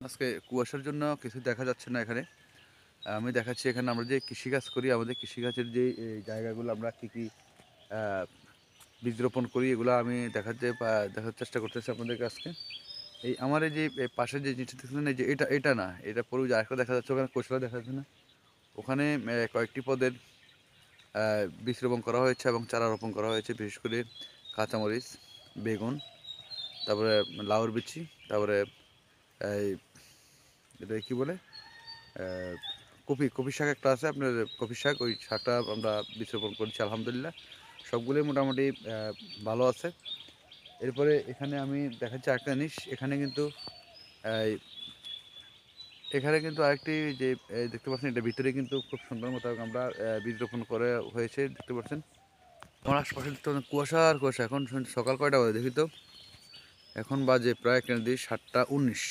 আজকে কুয়াশার জন্য কিছু দেখা যাচ্ছে না এখানে। আমি দেখাচ্ছি এখানে আমরা যে কৃষিকাজ করি, আমাদের কৃষিকাজের যে এই জায়গাগুলো আমরা কী আ বীজ রোপণ করি এগুলো আমি দেখার চেষ্টা করতেছি আপনাদেরকে আজকে। এই আমার এই যে পাশের যে জিনিসটা দেখতেছেন এই যে এটা না, এটা পুরো ওই যে আরেকটা দেখা যাচ্ছে ওখানে কচুরা দেখা যাচ্ছে না? ওখানে কয়েকটি পদের আ বীজ রোপণ করা হয়েছে এবং চারা রোপণ করা হয়েছে। বিশেষ করে কাঁচামরিচ, বেগুন, তারপরে লাউর বিচি, তারপরে এই এটাকে কী বলে? আ কপি শাক একটা আছে আপনার, কপি শাক, ওই শাকটা আমরা বীজ রোপণ করেছি আলহামদুলিল্লাহ। সবগুলোই মোটামুটি ভালো আছে। এরপরে এখানে আমি দেখাচ্ছি আরেকটা জিনিস, এই এখানে কিন্তু আরেকটি যে দেখতে পাচ্ছেন এটার ভিতরে কিন্তু খুব সুন্দর মতো আমরা বীজ রোপণ করে হয়েছে দেখতে পাচ্ছেন। আমার আশপাশে তো কুয়াশা আর কুয়াশা। এখন সকাল কয়টা বাজে দেখি তো? এখন বাজে প্রায় কেন দিই ৭টা ১৯।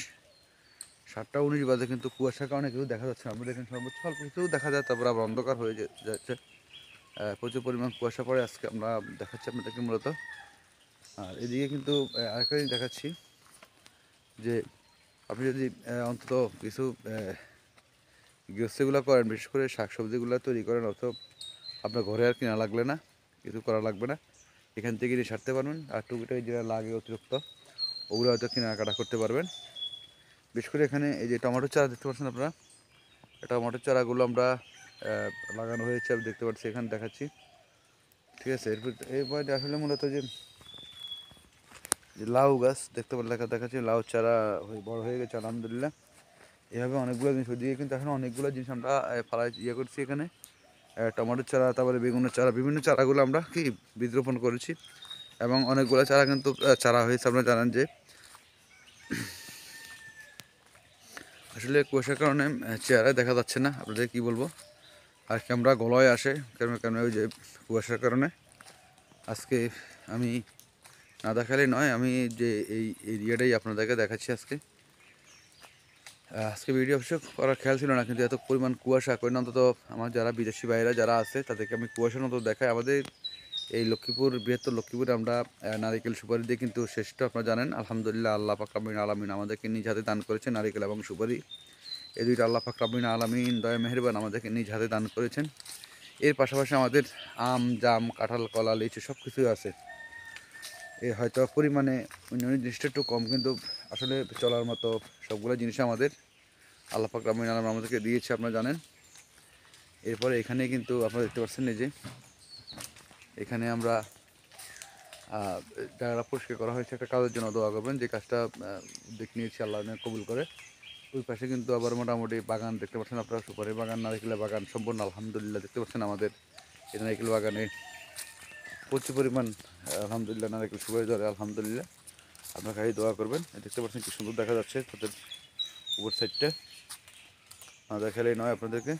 ৭টা ১৯ বাজে কিন্তু কুয়াশার কারণে কিছু দেখা যাচ্ছে না। আমরা দেখেন সর্বোচ্চ অল্প কিছু দেখা যায়, তারপর আবার অন্ধকার হয়ে যাচ্ছে। প্রচুর পরিমাণ কুয়াশা পড়ে আজকে আমরা দেখাচ্ছি আপনাদেরকে মূলত। আর এদিকে কিন্তু আরেকটা জিনিস দেখাচ্ছি যে আপনি যদি অন্তত কিছু গৃহস্থিগুলো করেন, বিশেষ করে শাকসবজিগুলো তৈরি করেন, অথবা আপনার ঘরে আর কিনা লাগলে না, কিছু করা লাগবে না, এখান থেকে নিয়ে সারতে পারবেন। আর টুকিটাকি যেটা লাগে অতিরিক্ত ওগুলো হয়তো কেনাকাটা করতে পারবেন। বিশেষ করে এখানে এই যে টমেটোর চারা দেখতে পাচ্ছেন আপনারা, টমেটোর চারাগুলো আমরা লাগানো হয়েছে, আমি দেখতে পাচ্ছি এখানে দেখাচ্ছি। ঠিক আছে, এরপর আসলে মূলত যে লাউ গাছ দেখতে দেখাচ্ছি, লাউ চারা বড় হয়ে গেছে আলহামদুলিল্লাহ। এভাবে অনেকগুলো জিনিস ওইদিকে কিন্তু এখন অনেকগুলো জিনিস আমরা করছি এখানে। টমেটোর চারা, তারপরে বেগুনের চারা, বিভিন্ন চারাগুলো আমরা বীজ রোপণ করেছি এবং অনেকগুলো চারা কিন্তু চারা হয়েছে। আপনারা জানেন যে আসলে কুয়াশার কারণে চেহারা দেখা যাচ্ছে না, আপনাদের কি বলবো। আর ক্যামেরা গলায় আসে কেন ওই যে কুয়াশার কারণে। আজকে আমি না দেখালে নয়, আমি যে এই এরিয়াটাই আপনাদেরকে দেখাচ্ছি আজকে। আজকে ভিডিও অবশ্য করার খেয়াল ছিল না, কিন্তু এত পরিমাণ কুয়াশা করে অন্তত আমার যারা বিদেশি ভাইয়েরা যারা আছে তাদেরকে আমি কুয়াশার মতো দেখাই। আমাদের এই লক্ষ্মীপুর, বৃহত্তর লক্ষ্মীপুরে আমরা নারিকেল সুপারি দিয়ে কিন্তু শ্রেষ্ঠ, আপনারা জানেন আলহামদুলিল্লাহ। আল্লাহ পাক রব্বুল আলামিন আমাদেরকে নিজ হাতে দান করেছেন নারিকেল এবং সুপারি। এই দুইটা আল্লাহ পাক রব্বুল আলামিন দয়া মেহেরবান আমাদেরকে নিজ হাতে দান করেছেন। এর পাশাপাশি আমাদের আম, জাম, কাঁঠাল, কলা, লিচু সব কিছুই আছে। হয়তো পরিমাণে অন্য জিনিসটা একটু কম, কিন্তু আসলে চলার মতো সবগুলো জিনিস আমাদের আল্লাহ পাক রব্বুল আলামিন আমাদেরকে দিয়েছে, আপনারা জানেন। এরপরে এখানে কিন্তু আপনারা দেখতে পাচ্ছেন এই যে এখানে আমরা জায়গাটা পরিষ্কার করা হয়েছে একটা কাজের জন্য, দোয়া করবেন। যে কাজটা উদ্যোগ নিয়েছি আল্লাহ কবুল করে। ওই পাশে কিন্তু আবার মোটামুটি বাগান দেখতে পাচ্ছেন আপনারা, সুপারি বাগান, নারিকেলের বাগান সম্পূর্ণ আলহামদুলিল্লাহ। দেখতে পাচ্ছেন আমাদের এই নারিকেল বাগানে প্রচুর পরিমাণ আলহামদুলিল্লাহ নারিকেল সুপারি ধরে আলহামদুলিল্লাহ। আপনারা খালি দোয়া করবেন। দেখতে পাচ্ছেন কি সুন্দর দেখা যাচ্ছে তাদের উপর সাইডটা, না দেখালেই নয় আপনাদেরকে।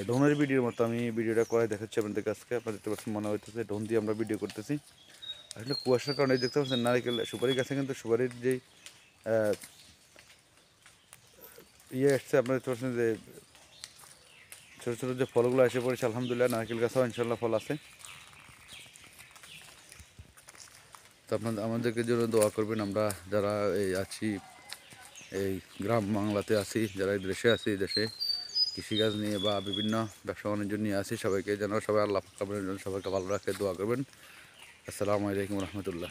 ড্রোনের ভিডিওর মতো আমি ভিডিওটা করে দেখাচ্ছি আপনাদের কাছকে। আপনারা দেখতে পাচ্ছেন মনে হইতেছে ড্রোন দিয়ে আমরা ভিডিও করতেছি। আসলে কুয়াশার কারণে দেখতে পাচ্ছেন নারিকেল সুপারি গাছে কিন্তু সুপারির যেই আসছে, আপনারা দেখতে পাচ্ছেন যে ছোটো ছোটো যে ফলগুলো এসে পড়েছে আলহামদুলিল্লাহ। নারকেল গাছেও ইনশাল্লাহ ফল আছে। তো আপনাদের আমাদেরকে জন্য দোয়া করবেন। আমরা যারা আছি এই গ্রাম বাংলাতে আছি, যারা এই দেশে আছি, দেশে কৃষিকাজ নিয়ে বা বিভিন্ন ব্যবসা বাণিজ্য নিয়ে আছি, সবাইকে যেন সবাই আল্লাহ পাক রব্বুল আলামিন সবাইকে ভালো রাখে, দোয়া করবেন। আসসালামু আলাইকুম রহমতুল্লাহ।